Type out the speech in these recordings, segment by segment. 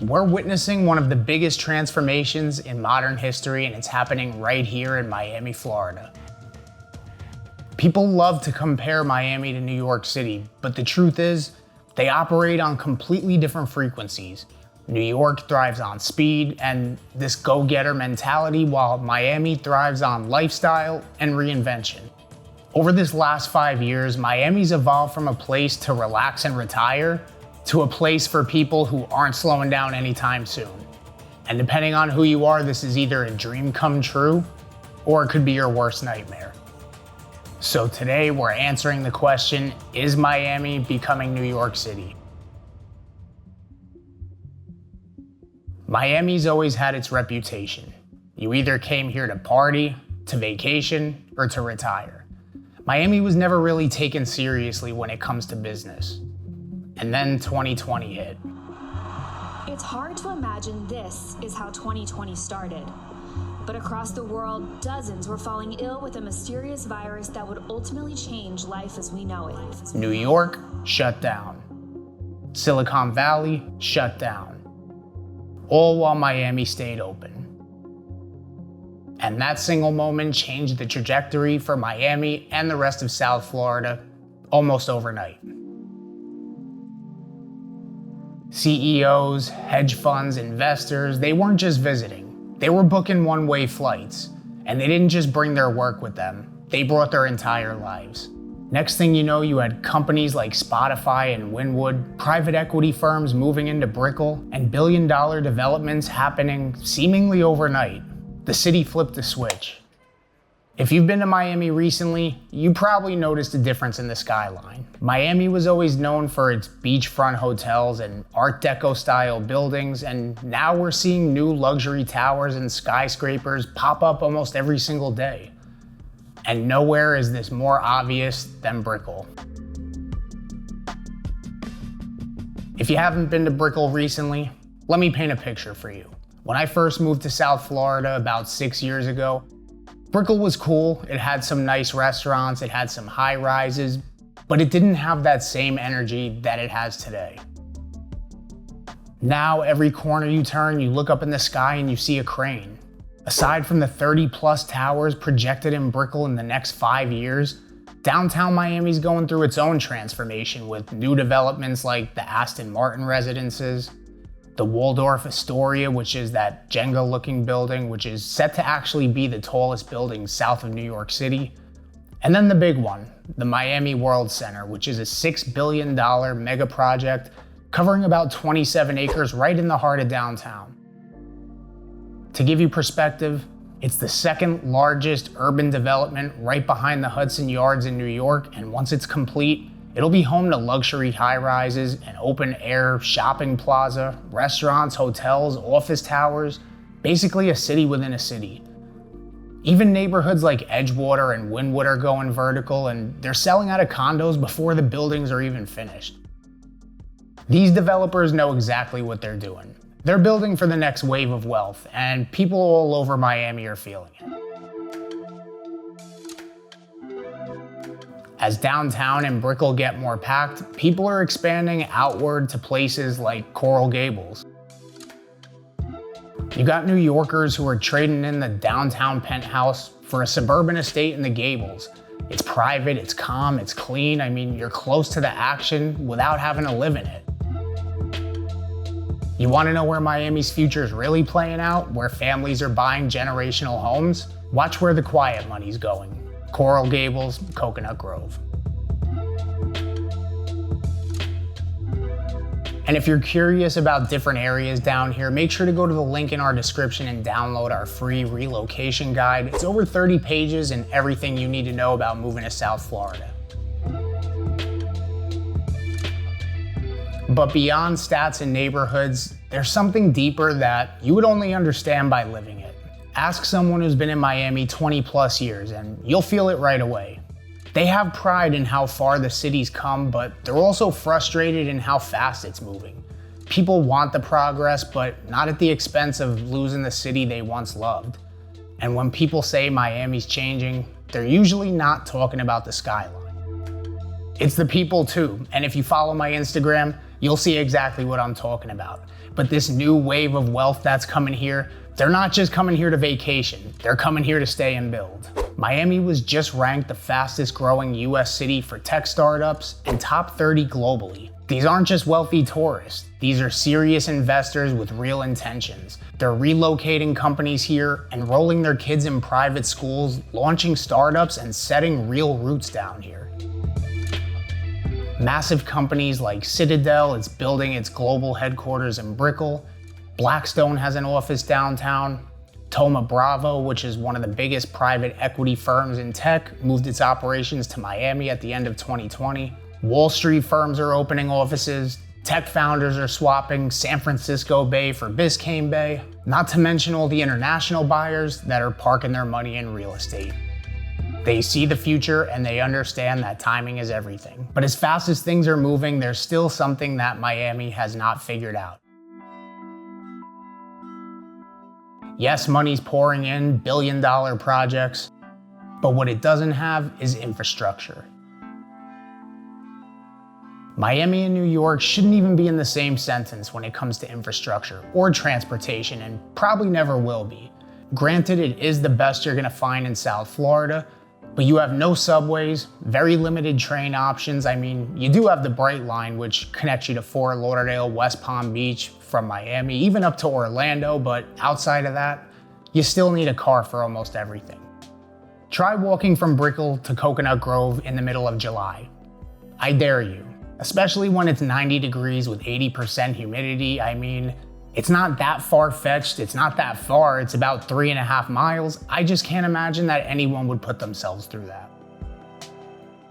We're witnessing one of the biggest transformations in modern history, and it's happening right here in Miami, Florida. People love to compare Miami to New York City, but the truth is, they operate on completely different frequencies. New York thrives on speed and this go-getter mentality, while Miami thrives on lifestyle and reinvention. Over this last 5 years, Miami's evolved from a place to relax and retire to a place for people who aren't slowing down anytime soon. And depending on who you are, this is either a dream come true or it could be your worst nightmare. So today we're answering the question, is Miami becoming New York City? Miami's always had its reputation. You either came here to party, to vacation, or to retire. Miami was never really taken seriously when it comes to business. And then 2020 hit. It's hard to imagine this is how 2020 started. But across the world, dozens were falling ill with a mysterious virus that would ultimately change life as we know it. New York shut down. Silicon Valley shut down. All while Miami stayed open. And that single moment changed the trajectory for Miami and the rest of South Florida almost overnight. CEOs, hedge funds, investors, they weren't just visiting. They were booking one-way flights. And they didn't just bring their work with them. They brought their entire lives. Next thing you know, you had companies like Spotify and Wynwood, private equity firms moving into Brickell, and billion-dollar developments happening seemingly overnight. The city flipped a switch. If you've been to Miami recently, you probably noticed a difference in the skyline. Miami was always known for its beachfront hotels and Art Deco style buildings, and now we're seeing new luxury towers and skyscrapers pop up almost every single day. And nowhere is this more obvious than Brickell. If you haven't been to Brickell recently, let me paint a picture for you. When I first moved to South Florida about 6 years ago, Brickell was cool. It had some nice restaurants, it had some high rises, but it didn't have that same energy that it has today. Now, every corner you turn, you look up in the sky and you see a crane. Aside from the 30+ towers projected in Brickell in the next 5 years, downtown Miami's going through its own transformation with new developments like the Aston Martin residences, the Waldorf Astoria, which is that Jenga-looking building, which is set to actually be the tallest building south of New York City. And then the big one, the Miami World Center, which is a $6 billion mega project covering about 27 acres right in the heart of downtown. To give you perspective, it's the second largest urban development right behind the Hudson Yards in New York, and once it's complete, it'll be home to luxury high-rises, an open-air shopping plaza, restaurants, hotels, office towers, basically a city within a city. Even neighborhoods like Edgewater and Wynwood are going vertical, and they're selling out of condos before the buildings are even finished. These developers know exactly what they're doing. They're building for the next wave of wealth, and people all over Miami are feeling it. As downtown and Brickell get more packed, people are expanding outward to places like Coral Gables. You got New Yorkers who are trading in the downtown penthouse for a suburban estate in the Gables. It's private, it's calm, it's clean. I mean, you're close to the action without having to live in it. You want to know where Miami's future is really playing out, where families are buying generational homes? Watch where the quiet money's going. Coral Gables, Coconut Grove. And if you're curious about different areas down here, make sure to go to the link in our description and download our free relocation guide. It's over 30 pages and everything you need to know about moving to South Florida. But beyond stats and neighborhoods, there's something deeper that you would only understand by living it. Ask someone who's been in Miami 20+ years and you'll feel it right away. They have pride in how far the city's come, but they're also frustrated in how fast it's moving. People want the progress, but not at the expense of losing the city they once loved. And when people say Miami's changing, they're usually not talking about the skyline. It's the people too, and if you follow my Instagram, you'll see exactly what I'm talking about. But this new wave of wealth that's coming here, they're not just coming here to vacation, they're coming here to stay and build. Miami was just ranked the fastest growing US city for tech startups and top 30 globally. These aren't just wealthy tourists, these are serious investors with real intentions. They're relocating companies here, enrolling their kids in private schools, launching startups, and setting real roots down here. Massive companies like Citadel is building its global headquarters in Brickell. Blackstone has an office downtown. Thoma Bravo, which is one of the biggest private equity firms in tech, moved its operations to Miami at the end of 2020. Wall Street firms are opening offices. Tech founders are swapping San Francisco Bay for Biscayne Bay, not to mention all the international buyers that are parking their money in real estate. They see the future and they understand that timing is everything. But as fast as things are moving, there's still something that Miami has not figured out. Yes, money's pouring in, billion-dollar projects, but what it doesn't have is infrastructure. Miami and New York shouldn't even be in the same sentence when it comes to infrastructure or transportation, and probably never will be. Granted, it is the best you're gonna find in South Florida, but you have no subways, very limited train options. I mean, you do have the Bright Line, which connects you to Fort Lauderdale, West Palm Beach, from Miami, even up to Orlando, but outside of that, you still need a car for almost everything. Try walking from Brickell to Coconut Grove in the middle of July. I dare you. Especially when it's 90 degrees with 80% humidity. I mean, it's not that far-fetched, it's not that far, it's about 3.5 miles. I just can't imagine that anyone would put themselves through that.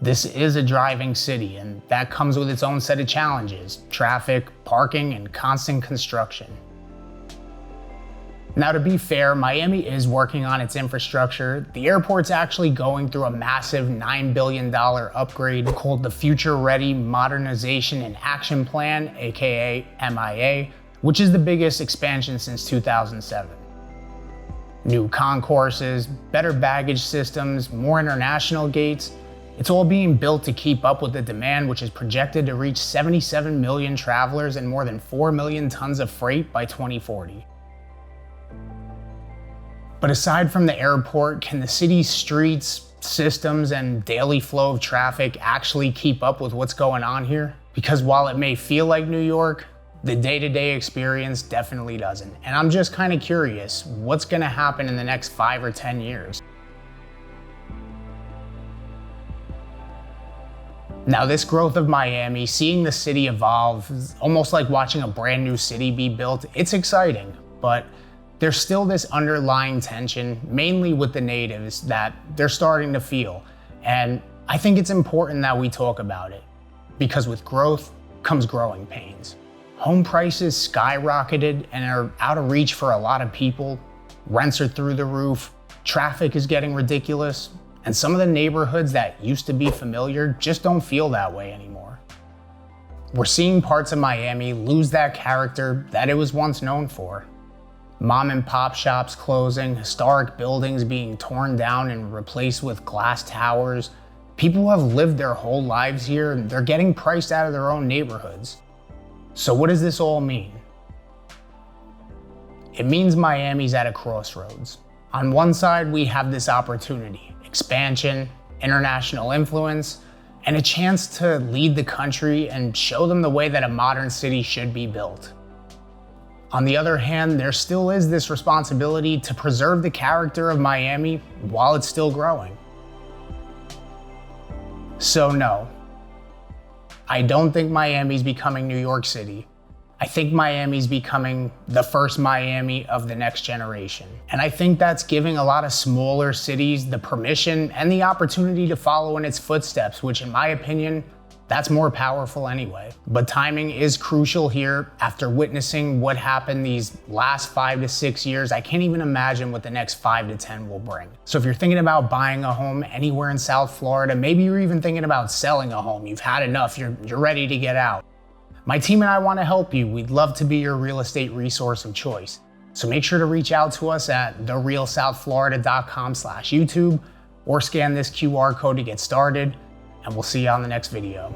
This is a driving city, and that comes with its own set of challenges: traffic, parking, and constant construction. Now, to be fair, Miami is working on its infrastructure. The airport's actually going through a massive $9 billion upgrade called the Future Ready Modernization and Action Plan, aka MIA, which is the biggest expansion since 2007. New concourses, better baggage systems, more international gates. It's all being built to keep up with the demand, which is projected to reach 77 million travelers and more than 4 million tons of freight by 2040. But aside from the airport, can the city's streets, systems, and daily flow of traffic actually keep up with what's going on here? Because while it may feel like New York, the day-to-day experience definitely doesn't. And I'm just kind of curious, what's gonna happen in the next 5 or 10 years? Now, this growth of Miami, seeing the city evolve, is almost like watching a brand new city be built. It's exciting, but there's still this underlying tension, mainly with the natives, that they're starting to feel. And I think it's important that we talk about it, because with growth comes growing pains. Home prices skyrocketed and are out of reach for a lot of people. Rents are through the roof, traffic is getting ridiculous, and some of the neighborhoods that used to be familiar just don't feel that way anymore. We're seeing parts of Miami lose that character that it was once known for. Mom and pop shops closing, historic buildings being torn down and replaced with glass towers. People who have lived their whole lives here, and they're getting priced out of their own neighborhoods. So what does this all mean? It means Miami's at a crossroads. On one side, we have this opportunity: expansion, international influence, and a chance to lead the country and show them the way that a modern city should be built. On the other hand, there still is this responsibility to preserve the character of Miami while it's still growing. So no, I don't think Miami's becoming New York City. I think Miami's becoming the first Miami of the next generation. And I think that's giving a lot of smaller cities the permission and the opportunity to follow in its footsteps, which in my opinion, that's more powerful anyway. But timing is crucial here. After witnessing what happened these last 5 to 6 years, I can't even imagine what the next 5 to 10 will bring. So if you're thinking about buying a home anywhere in South Florida, maybe you're even thinking about selling a home, you've had enough, you're ready to get out. My team and I want to help you. We'd love to be your real estate resource of choice. So make sure to reach out to us at therealsouthflorida.com/YouTube or scan this QR code to get started, and we'll see you on the next video.